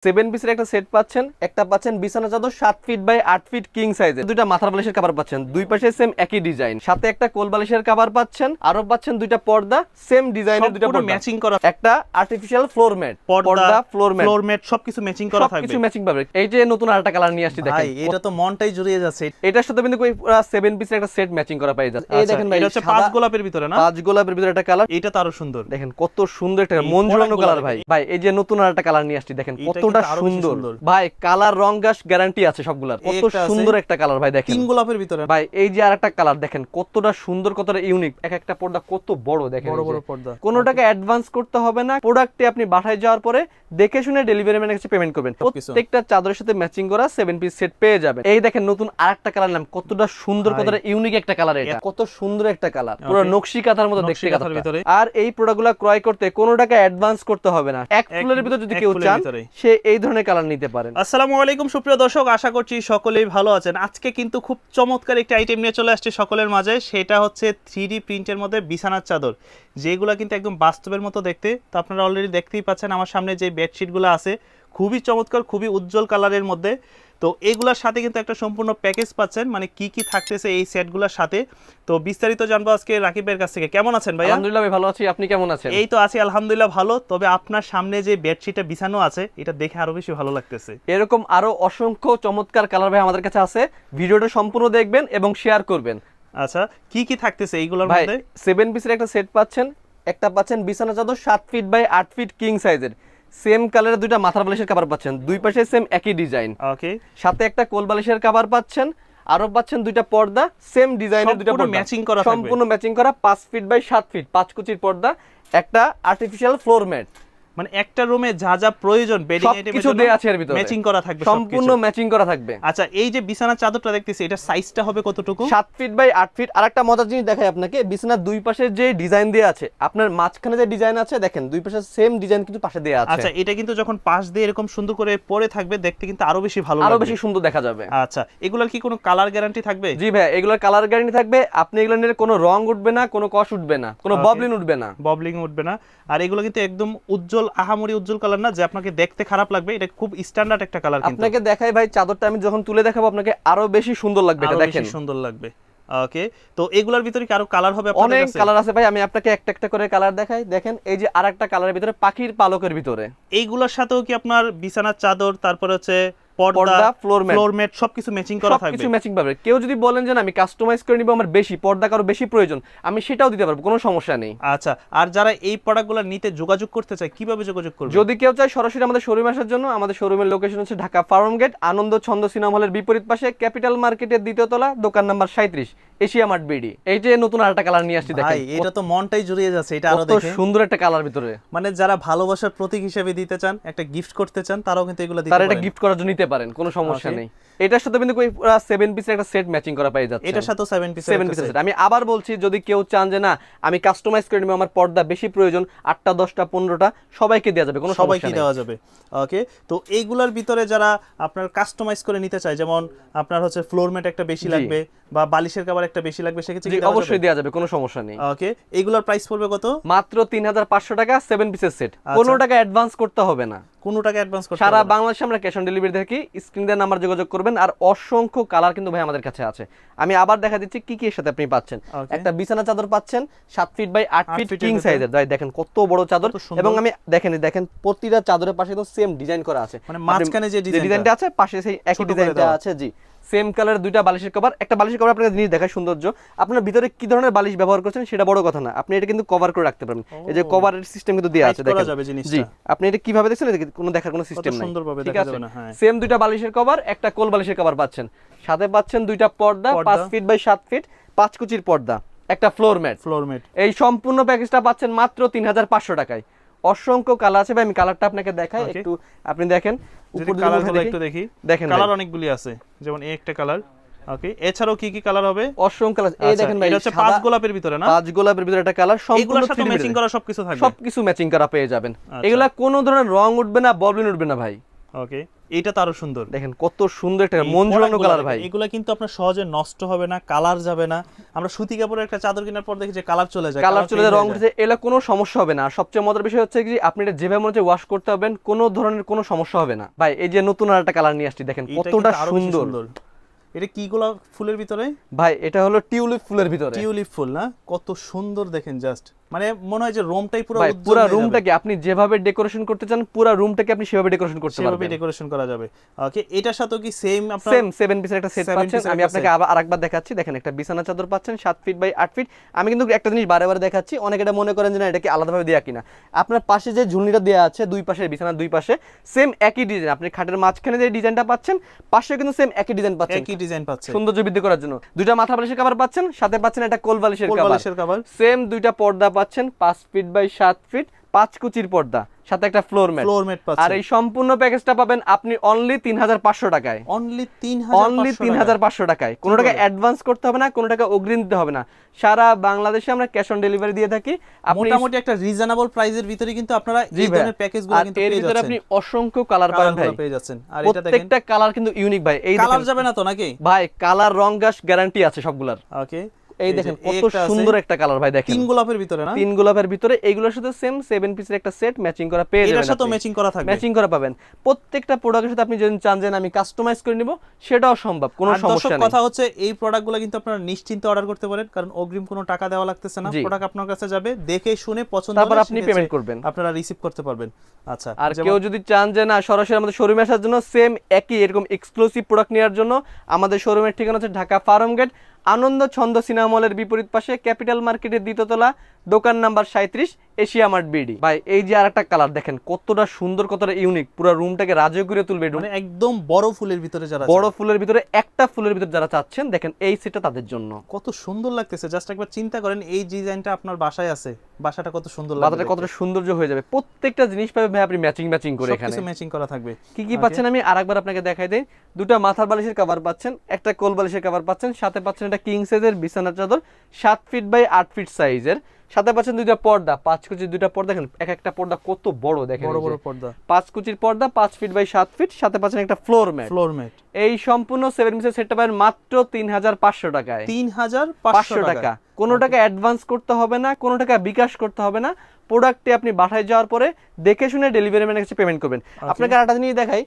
7 পিসের একটা সেট পাচ্ছেন, একটা পাচ্ছেন বিছানা চাদর 7 ফিট বাই 8 ফিট কিং সাইজের, দুইটা মাথার বালিশের কভার পাচ্ছেন, দুই পাশে সেম একই ডিজাইন, সাথে একটা কোল বালিশের কভার পাচ্ছেন, আরো পাচ্ছেন দুইটা পর্দা সেম ডিজাইনের, দুইটা পর্দা ম্যাচিং করা, একটা আর্টিফিশিয়াল ফ্লোর ম্যাট, পর্দা ফ্লোর ম্যাট সবকিছু ম্যাচিং করা থাকবে, সবকিছু ম্যাচিং পাবে। এই যে নতুন আরেকটা কালার নিয়ে আসছি, দেখেন ভাই এটা তো মনটাই জুড়িয়ে যাচ্ছে। এটার সাথে কিন্তু পুরো 7 পিসের একটা সেট ম্যাচিং করা পেয়ে যাচ্ছে। এই দেখেন ভাই, এটা হচ্ছে পাঁচ গোলাপের ভিতরে না, পাঁচ গোলাপের ভিতরে একটা কালার, এটা তো আরো সুন্দর। দেখেন কত সুন্দর একটা মন জোড়ানো কালার ভাই। ভাই এই যে নতুন আরেকটা কালার নিয়ে আসছি, দেখেন কতটা সুন্দর ভাই, কালার রং গাছ গ্যারান্টি আছে সবগুলার। কত সুন্দর একটা কালার ভাই, দেখেন তিন গোলাপের ভিতরে ভাই। এই যে আরেকটা কালার দেখেন কতটা সুন্দর, কতটা ইউনিক, এক একটা পর্দা কত বড়, দেখেন বড় বড় পর্দা। কোনো টাকা অ্যাডভান্স করতে হবে না, প্রোডাক্টে আপনি বাসায় যাওয়ার পরে দেখে শুনে ডেলিভারি ম্যানের কাছে পেমেন্ট করবেন। প্রত্যেকটা চাদরের সাথে ম্যাচিং করা 7 পিস সেট পেয়ে যাবেন। এই দেখেন নতুন আরেকটা কালার নাম, কতটা সুন্দর, কতটা ইউনিক একটা কালার, এটা কত সুন্দর একটা কালার, পুরো নকশি কাঁথার মতো দেখতে কাঁথার ভিতরে। আর এই প্রোডাক্টগুলো ক্রয় করতে কোনো টাকা অ্যাডভান্স করতে হবে না, এক ফুলের ভিতর যদি কেউ চান সে এই ধরনের কালার নিতে পারেন। আসসালামু আলাইকুম সুপ্রিয় দর্শক, আশা করছি সকলেই ভালো আছেন। আজকে কিন্তু খুব চমৎকার একটা আইটেম নিয়ে চলে আসছে সকলের মাঝে, সেটা হচ্ছে 3D প্রিন্টের মধ্যে বিছানার চাদর, যেগুলো কিন্তু একদম বাস্তবের মতো দেখতে। তো আপনারা অলরেডি দেখতেই পাচ্ছেন আমার সামনে যে বেডশিটগুলো আছে, খুবই চমৎকার, খুবই উজ্জ্বল কালারের মধ্যে। তো এগুলোর সাথে কিন্তু একটা সম্পূর্ণ প্যাকেজ পাচ্ছেন, মানে কি কি থাকতেছে এই সেটগুলোর সাথে। তো বিস্তারিত জানবো আজকে রাকিবের কাছ থেকে। কেমন আছেন ভাই? আলহামদুলিল্লাহ ভাই, ভালো আছি, আপনি কেমন আছেন? এই তো আছি আলহামদুলিল্লাহ ভালো। তবে আপনার সামনে যে বেডশিটটা বিছানো আছে, এটা দেখে আরো বেশি ভালো লাগতেছে। এরকম আরো অসংখ্য চমৎকার কালার ভাই আমাদের কাছে আছে, ভিডিওটা সম্পূর্ণ দেখবেন এবং শেয়ার করবেন। আচ্ছা, কি কি থাকতেছে এইগুলোর ভাই মধ্যে? 7 পিসের একটা সেট পাচ্ছেন, একটা পাচ্ছেন বিছানা চাদর 7 ফিট বাই 8 ফিট কিং সাইজের, সেম কালারের দুইটা মাথার বালিশের কভার পাচ্ছেন, দুই পাশে সেম একই ডিজাইন, ওকে, সাথে একটা কোল বালিশের কভার পাচ্ছেন, আরো পাচ্ছেন দুইটা পর্দা সেম ডিজাইনের, দুইটা পর্দা ম্যাচিং করা, সম্পূর্ণ ম্যাচিং করা 5 ফিট বাই 7 ফিট 5 কুচির পর্দা, একটা আর্টিফিশিয়াল ফ্লোর ম্যাট। মানে একটা রুমে যা যা প্রয়োজন বেডিং আইটেমের কিছু দেয়া আছে এর ভিতরে, ম্যাচিং করা থাকবে, সম্পূর্ণ ম্যাচিং করা থাকবে। আচ্ছা, এই যে বিছানার চাদরটা দেখতেছি, এটা সাইজটা হবে কতটুকু? 7 ফিট বাই 8 ফিট। আরেকটা মজার জিনিস দেখাই আপনাকে, বিছানার দুই পাশে যে ডিজাইন দেয়া আছে, আপনার মাঝখানে যে ডিজাইন আছে দেখেন, দুই পাশে সেম ডিজাইন কিন্তু পাশে দেয়া আছে। আচ্ছা, এটা কিন্তু যখন পাশ দিয়ে এরকম সুন্দর করে পরে থাকবে, দেখতে কিন্তু আরো বেশি ভালো লাগবে, আরো বেশি সুন্দর দেখা যাবে। আচ্ছা, এগুলোর কি কোনো কালার গ্যারান্টি থাকবে? জি ভাই, এগুলোর কালার গ্যারান্টি থাকবে। আপনি এগুলো নিলে কোনো রং উঠবে না, কোনো কষ উঠবে না, কোনো ববলিন উঠবে না, ববলিং উঠবে না। আর এগুলো কিন্তু একদম উজ্জ্বল, আহামরি উজ্জ্বল কালার না যে আপনাকে দেখতে খারাপ লাগবে, এটা খুব স্ট্যান্ডার্ড একটা কালার। কিন্তু আপনাকে দেখাই ভাই, চাদরটা আমি যখন তুলে দেখাবো আপনাকে আরো বেশি সুন্দর লাগবে, এটা দেখেন সুন্দর লাগবে। ওকে, তো এগুলোর ভিতরে কি আরো কালার হবে? অনেক কালার আছে ভাই, আমি আপনাকে একটা একটা করে কালার দেখাই। দেখেন এই যে আরেকটা কালারের ভিতরে, পাখির পালকের ভিতরে। এইগুলোর সাথেও কি আপনার বিছানার চাদর, তারপর হচ্ছে পর্দা ফ্লোর ম্যাট সবকিছু ম্যাচিং করা থাকবে, সবকিছু ম্যাচিং পাবে। কেউ যদি বলেন যে আমি কাস্টমাইজ করে নিব, আমার বেশি পর্দা কারো বেশি প্রয়োজন, আমি সেটাও দিতে পারবো, কোনো সমস্যা নেই। আচ্ছা, আর যারা এই প্রোডাক্টগুলো নিতে যোগাযোগ করতে চায়, কিভাবে যোগাযোগ করবে? যদি কেউ চায় সরাসরি আমাদের শোরুমে আসার জন্য, আমাদের শোরুমের লোকেশন হচ্ছে ঢাকা ফার্ম গেট, আনন্দ ছন্দ সিনেমা হলের বিপরীত পাশে, ক্যাপিটাল মার্কেটের দ্বিতীয় তলা, দোকান নাম্বার 37, এশিয়া মার্ট বিডি। এই যে নতুন আরেকটা কালার নিয়ে আসছি, দেখেন এটা তো মনটাই জুড়িয়ে যাচ্ছে, এটা আরো দেখে সুন্দর একটা কালার ভিতরে। মানে যারা ভালোবাসার প্রতীক হিসেবে দিতে চান, একটা গিফট করতে চান, তারাও কিন্তু এগুলো দিতে পারেন, পারেন, এটা গিফট করার জন্য নিতে পারেন, কোনো সমস্যা নেই। এটার সাথে কিন্তু পুরো 7 পিসের একটা সেট ম্যাচিং করা পেয়ে যাচ্ছে। এটার সাথে 7 পিসের সেট। আমি আবার বলছি, যদি কেউ চান যে না আমি কাস্টমাইজ করে নিব, আমার পর্দা বেশি প্রয়োজন, 8টা 10টা 15টা সবাইকে দেওয়া যাবে, কোনো সমস্যা নেই, দেওয়া যাবে। ওকে, তো এইগুলোর ভিতরে যারা আপনার কাস্টমাইজ করে নিতে চায়, যেমন আপনার হচ্ছে ফ্লোর ম্যাট একটা বেশি লাগবে বা বালিশের কভার একটা বেশি লাগবে, সেক্ষেত্রে অবশ্যই দেওয়া যাবে, কোনো সমস্যা নেই। ওকে, এইগুলোর প্রাইস পড়বে কত? মাত্র 3500 টাকা 7 পিসের সেট। কোনো টাকা অ্যাডভান্স করতে হবে না, কোনো টাকা অ্যাডভান্স করতে সারা বাংলাদেশে আমরা ক্যাশ অন ডেলিভারি দেখি। স্ক্রিন দেওয়ার নাম্বার যোগাযোগ করবেন। আর অসংখ্য কালার কিন্তু ভাই আমাদের কাছে আছে, আমি আবার দেখা দিচ্ছি কি কি এর সাথে আপনি পাচ্ছেন। একটা বিছানা চাদর পাচ্ছেন 7 ফিট বাই 8 ফিট কিং সাইজের, ভাই দেখেন কত বড় চাদর, এবং আমি দেখেন প্রতিটা চাদরের পাশে তো সেম ডিজাইন করা আছে, মানে মাঝখানে যে ডিজাইনটা আছে পাশে সেই একই ডিজাইনটা আছে। জি, সেম কালারের দুইটা বালিশের কভার, একটা বালিশের কভার আপনাকে জিনিস দেখায় সৌন্দর্য, আপনার ভিতরে কি ধরনের বালিশ ব্যবহার করছেন সেটা বড় কথা না, আপনি এটা কিন্তু কভার করে রাখতে পারবেন। এই যে কভারের সিস্টেম কিন্তু দেয়া আছে, দেখেন। জি, আপনি এটা কিভাবে দেখছেন, কোনো দেখার কোনো সিস্টেম নাই, ঠিক আছে। সেম দুইটা বালিশের কভার, একটা কোল বালিশের কভার পাচ্ছেন, সাথে পাচ্ছেন দুইটা পর্দা 5 ফিট বাই 7 ফিট 5 কুচির পর্দা, একটা ফ্লোর ম্যাট। এই সম্পূর্ণ প্যাকেজটা পাচ্ছেন মাত্র 3500 টাকায়। অসংখ্য কালার আছে ভাই, আমি কালারটা আপনাকে দেখাই একটু, আপনি দেখেন উপর দিকে একটু দেখি, দেখেন কালার অনেকগুলি আছে, যেমন এই একটা কালার। ওকে, এছাড়াও কি কি কালার হবে? অসংখ্য কালার। এই দেখেন ভাই, এটা হচ্ছে 5 গোলাপের ভিতরে না? 5 গোলাপের ভিতরে একটা কালার, সম্পূর্ণ সাথে ম্যাচিং করা সবকিছু থাকবে, সবকিছু ম্যাচিং করা পেয়ে যাবেন। এগুলা কোনো ধরনের রং উঠবে না, ববলিন উঠবে না ভাই, ওকে, এটা তো আরো সুন্দর। দেখেন কত সুন্দর একটা মন জোড়ানো কালার ভাই। এগুলা কিন্তু আপনার সহজে নষ্ট হবে না, কালার যাবে না। আমরা সুতি কাপড়ের একটা চাদর কেনার পর দেখি যে কালার চলে যায়, কালার চলে যায়, রং উঠে যায়, এগুলা কোনো সমস্যা হবে না। আর সবচেয়ে মজার বিষয় হচ্ছে কি আপনি এটা যেভাবে মনে হচ্ছে ওয়াশ করতে পারবেন, কোনো ধরনের কোনো সমস্যা হবে না ভাই। এই যে নতুন আরেকটা কালার নিয়ে আসছি, দেখেন কতটা সুন্দর। এটা কি গোলাপ ফুলের ভিতরে ভাই? এটা হলো টিউলিপ ফুলের ভিতরে। টিউলিপ ফুল না, কত সুন্দর দেখেন, জাস্ট মানে মনে হয় যে রুমটাই পুরো ভাই উজ্জ্বল পুরো হয়ে যাবে। রুমটাকে আপনি যেভাবে ডেকোরেশন করতে চান, পুরো রুমটাকে আপনি সেভাবে ডেকোরেশন করতে সেভাবে পারবেন, ডেকোরেশন করা যাবে। ওকে, এটার সাথে কি সেম আপনার সেম 7 পিসের একটা সেট 7 পাচ্ছেন। পিসের আমি একটা আপনাকে set। আবার আরেকবার দেখাচ্ছি, দেখেন একটা বিছানা চাদর পাচ্ছেন 7 ফিট বাই 8 ফিট। আমি কিন্তু একটা জিনিস বারে বারে দেখাচ্ছি, অনেকে এটা মনে করেন যে না এটা কি আলাদাভাবে দেয়া কিনা। আপনার পাশে যে ঝুলনিটা দেয়া আছে দুই পাশে, বিছানার দুই পাশে সেম একই ডিজাইন। আপনি খাটের মাঝখানে যে ডিজাইনটা পাচ্ছেন, পাশে কিন্তু সেম একই ডিজাইন পাচ্ছেন, একই ডিজাইন পাচ্ছেন সৌন্দর্য বৃদ্ধি করার জন্য। দুইটা মাথা বালিশের কভার পাচ্ছেন, সাথে পাচ্ছেন একটা কোল বালিশের কভার। সেম দুইটা পর্দা পাচ্ছেন 5 ফিট বাই 7 ফিট, 5 কুচির পর্দা, সাথে একটা ফ্লোর ম্যাট পাচ্ছেন। আর এই সম্পূর্ণ প্যাকেজটা পাবেন আপনি অনলি 3500 টাকায়। অনলি 3500 টাকায়। কোনো টাকা অ্যাডভান্স করতে হবে না, কোনো টাকা অগ্রিম দিতে হবে না। সারা বাংলাদেশে আমরা ক্যাশ অন ডেলিভারি দিয়ে থাকি। আপনি মোটামুটি একটা রিজনেবল প্রাইসের ভিতরে কিন্তু আপনারা এই ধরনের প্যাকেজগুলো কিন্তু এর পেয়ে ভিতরে যাচ্ছেন। আপনি অসংখ্য কালার পাবেন ভাই, পেয়ে যাচ্ছেন। আর এটা দেখেন, প্রত্যেকটা কালার কিন্তু ইউনিক ভাই। এই কালার দেখেন যাবে না তো নাকি ভাই, কালার রং গাছ গ্যারান্টি আছে সবগুলার। ওকে, এই দেখেন কত সুন্দর একটা কালার ভাই, দেখেন তিন গোলাপের ভিতরে না, তিন গোলাপের ভিতরে। এইগুলোর সাথে সেম 7 পিসের একটা সেট ম্যাচিং করা পেয়ে যাবেন, এর সাথে ম্যাচিং করা থাকবে, ম্যাচিং করা পাবেন। প্রত্যেকটা প্রোডাক্টের সাথে আপনি যদি চান যে আমি কাস্টমাইজ করে নিব, সেটাও সম্ভব, কোনো সমস্যা নেই। কথা হচ্ছে এই প্রোডাক্টগুলো কিন্তু আপনারা নিশ্চিন্তে অর্ডার করতে পারেন, কারণ অগ্রিম কোনো টাকা দেওয়া লাগতেছে না। প্রোডাক্ট আপনার কাছে যাবে, দেখে শুনে পছন্দ হলে তারপর আপনি পেমেন্ট করবেন, আপনারা রিসিভ করতে পারবেন। আচ্ছা, আর কেউ যদি চান যে না সরাসরি আমাদের শোরুমে আসার জন্য, সেম একই এরকম এক্সক্লুসিভ প্রোডাক্ট নেওয়ার জন্য, আমাদের শোরুমের ঠিকানা হচ্ছে ঢাকা ফার্ম গেট, আনন্দ ছন্দ সিনেমা মলের বিপরীত পাশে, ক্যাপিটাল মার্কেটের দ্বিতীয়তলা, দোকান নাম্বার 37, এশিয়া মার্ট বিডি। ভাই এই যে আরেকটা কালার দেখেন কতটা সুন্দর, কতটা ইউনিক, পুরো রুমটাকে রাজকীয় তুলবে। মানে একদম বড় ফুলের ভিতরে যারা, বড় ফুলের ভিতরে একটা ফুলের ভিতরে যারা চাচ্ছেন, দেখেন এই সেটটা তাদের জন্য। কত সুন্দর লাগতেছে, জাস্ট একবার চিন্তা করেন এই ডিজাইনটা আপনার বাসায় আছে, বাসাটা কত সুন্দর লাগবে, বাসাটা কতটা সৌন্দর্য হয়ে যাবে। প্রত্যেকটা জিনিস পাবে ভাই আপনি ম্যাচিং করে, এখানে সবকিছু ম্যাচিং করা থাকবে। কি কি পাচ্ছেন আমি আরেকবার আপনাকে দেখাই দেই। দুটো মাথার বালিশের কভার পাচ্ছেন, একটা কোল বালিশের কভার পাচ্ছেন, সাথে পাচ্ছেন একটা কিং সাইজের বিছানার চাদর 7 ফিট বাই 8 ফিট সাইজের, সাথে পাচ্ছেন দুইটা পর্দা 5 কুচির দুইটা পর্দা। দেখেন এক একটা পর্দা কত বড়, দেখেন বড় বড় পর্দা, 5 কুচির পর্দা 5 ফিট বাই 7 ফিট, সাথে পাচ্ছেন একটা ফ্লোর ম্যাট। এই সম্পূর্ণ 7 পিসের সেটটা পাবেন মাত্র 3500 টাকায়। 3500 টাকা। কোনো টাকা অ্যাডভান্স করতে হবে না, কোনো টাকা বিকাশ করতে হবে না। প্রোডাক্টটি আপনি বাসায় যাওয়ার পরে দেখে শুনে ডেলিভারি ম্যানের কাছে পেমেন্ট করবেন। আপনাকে আরেকটা জিনিস দেখাই,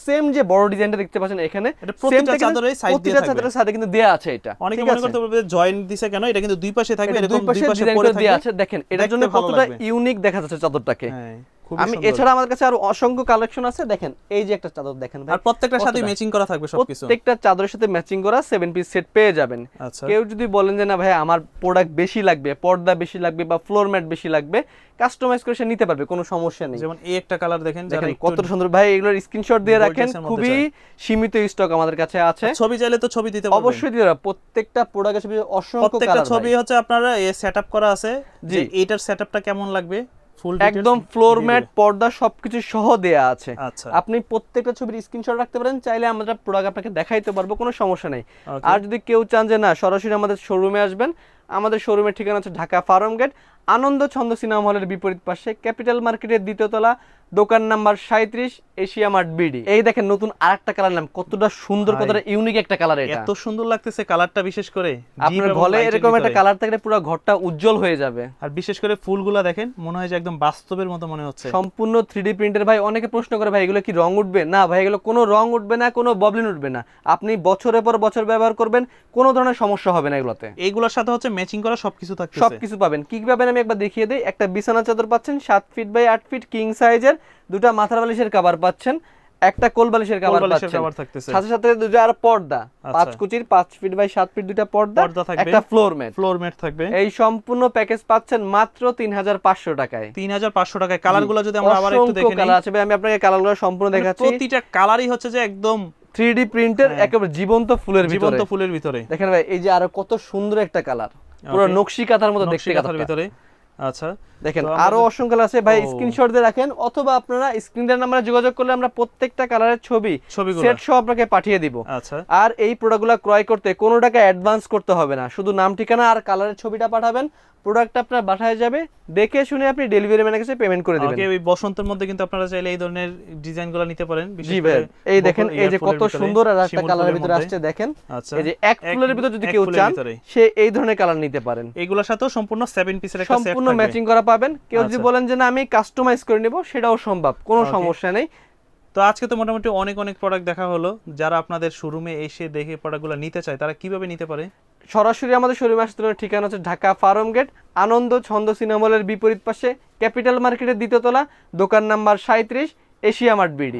সেম যে বড় ডিজাইনটা দেখতে পাচ্ছেন এখানে, প্রত্যেকটা চাদরের সাইড দিয়ে থাকবে, চাদরের সাথে কিন্তু দেয়া আছে। এটা অনেকে মনে করতে পারবে জয়েন্ট দিছে কেন, এটা কিন্তু দুই পাশে থাকবে, এরকম দুই পাশে পড়ে থাকবে, দেয়া আছে। দেখেন এটার জন্য কতটা ইউনিক দেখা যাচ্ছে চাদরটাকে। আমি এছাড়া আমাদের কাছে আরো অসংখ্য কালেকশন আছে। দেখেন এই যে একটা চাদর দেখেন ভাই, আর প্রত্যেকটার সাথে ম্যাচিং করা থাকবে সবকিছু, প্রত্যেকটা চাদরের সাথে ম্যাচিং করা 7 পিস সেট পেয়ে যাবেন। কেউ যদি বলেন যে না ভাই আমার প্রোডাক্ট বেশি লাগবে, পর্দা বেশি লাগবে বা ফ্লোর ম্যাট বেশি লাগবে, কাস্টমাইজ করে সে নিতে পারবে, কোনো সমস্যা নেই। যেমন এই একটা কালার দেখেন, কত সুন্দর ভাই। এগুলোর স্ক্রিনশট দিয়ে রাখেন, খুবই সীমিত স্টক আমাদের কাছে আছে। ছবি চাইলে তো ছবি দিতে পারবেন, অবশ্যই দিতে পারবেন। প্রত্যেকটা প্রোডাক্টের ছবি, অসংখ্য প্রত্যেকটা ছবি হচ্ছে আপনারা সেটআপ করা আছে, যে এটার সেটআপটা কেমন লাগবে, ফুল একদম ফ্লোর ম্যাট পর্দা সবকিছু সহ দেয়া আছে। আচ্ছা, আপনি প্রত্যেকটা ছবির স্ক্রিনশট রাখতে পারেন, চাইলে আমরা প্রোডাক্ট আপনাকে দেখাইতে পারবো, কোনো সমস্যা নেই। আর যদি কেউ চান যে না সরাসরি আমাদের শোরুমে আসবেন, আমাদের শোরুমের ঠিকানা হচ্ছে ঢাকা ফার্ম গেট, আনন্দ ছন্দ সিনেমা হলের বিপরীত পাশে, ক্যাপিটাল মার্কেটের দ্বিতীয়তলা, দোকান নাম্বার 37, এশিয়া মার্ট বিডি। এই দেখেন নতুন আরেকটা কালার নাম, কতটা সুন্দর, কতটা ইউনিক একটা কালার। এটা এত সুন্দর লাগতেছে কালারটা, বিশেষ করে আপনার ঘরে এরকম একটা কালার থাকলে পুরো ঘরটা উজ্জ্বল হয়ে যাবে। আর বিশেষ করে ফুলগুলা দেখেন, মনে হয় যে একদম বাস্তবের মতো মনে হচ্ছে, সম্পূর্ণ 3D প্রিন্টের। ভাই অনেকে প্রশ্ন করে ভাই এগুলো কি রং উঠবে? না ভাই, এগুলো কোনো রং উঠবে না, কোনো ববলিন উঠবে না। আপনি বছরের পর বছর ব্যবহার করবেন, কোনো ধরনের সমস্যা হবে না এগুলোতে। এইগুলোর সাথে হচ্ছে ম্যাচিং করা সবকিছু থাকতেছে, সবকিছু পাবেন। কি পাবেন আমি একবার দেখিয়ে দেই। একটা বিছানা চাদর পাচ্ছেন 7 ফিট বাই 8 ফিট কিং সাইজের, দুটো মাথার বালিশের কভার পাচ্ছেন, একটা কোল বালিশের কভার পাচ্ছেন, সাথে সাথে দুটো আর পর্দা 5 কুচির 5 ফিট বাই 7 ফিট দুটো পর্দা, একটা ফ্লোর ম্যাট থাকবে। এই সম্পূর্ণ প্যাকেজ পাচ্ছেন মাত্র 3500 টাকায়। 3500 টাকায়। কালারগুলো যদি আমরা আবার একটু দেখে নিই, কালার আছে ভাই, আমি আপনাকে কালারগুলো সম্পূর্ণ দেখাচ্ছি। প্রতিটা কালারই হচ্ছে যে একদম 3D প্রিন্টের, একেবারে জীবন্ত ফুলের ভিতরে। দেখেন ভাই এই যে আরো কত সুন্দর একটা কালার, পুরো নকশি কাঁথার মতো দেখতে কাঁথার ভিতরে। আচ্ছা দেখেন আরো অসংখ্য আছে ভাই, স্ক্রিনশট দিয়ে রাখেন, অথবা আপনারা স্ক্রিনের নাম্বারে যোগাযোগ করলে আমরা প্রত্যেকটা কালারের ছবি সেট সহ আপনাকে পাঠিয়ে দিব। আচ্ছা, আর এই প্রোডাক্টগুলো ক্রয় করতে কোনো টাকা অ্যাডভান্স করতে হবে না, শুধু নাম ঠিকানা আর কালারের ছবিটা পাঠাবেন, প্রোডাক্ট আপনার বাসায় যাবে, দেখে শুনে আপনি ডেলিভারি ম্যানের কাছে পেমেন্ট করে দিবেন। ওকে, ওই বসন্তের মধ্যে কিন্তু আপনারা চাইলে এই ধরনের ডিজাইনগুলো নিতে পারেন। জি ভাই, এই দেখেন এই যে কত সুন্দর আর একটা কালারের ভিতরে আসছে দেখেন। আচ্ছা, এই যে এক ফুলের ভিতরে যদি কেউ চান সে এই ধরনের কালার নিতে পারেন। এগুলোর সাথেও সম্পূর্ণ 7 পিসের একটা সেট সম্পূর্ণ থাকবে, ম্যাচিং করা পাবেন। কেউ যদি বলেন যে না আমি কাস্টমাইজ করে নেব, সেটাও সম্ভব, কোনো সমস্যা নেই। তো আজকে তো মোটামুটি অনেক প্রোডাক্ট দেখা হলো। যারা আপনাদের শোরুমে এসে দেখে প্রোডাক্টগুলো নিতে চায় তারা কিভাবে নিতে পারে? সরাসরি আমাদের শোরুমে আসতে পারেন। ঠিকানা হচ্ছে ঢাকা ফার্ম গেট, আনন্দ ছন্দ সিনেমা হলের বিপরীত পাশে, ক্যাপিটাল মার্কেটের দ্বিতীয় তলা, দোকান নাম্বার 37, এশিয়া মার্ট বিডি।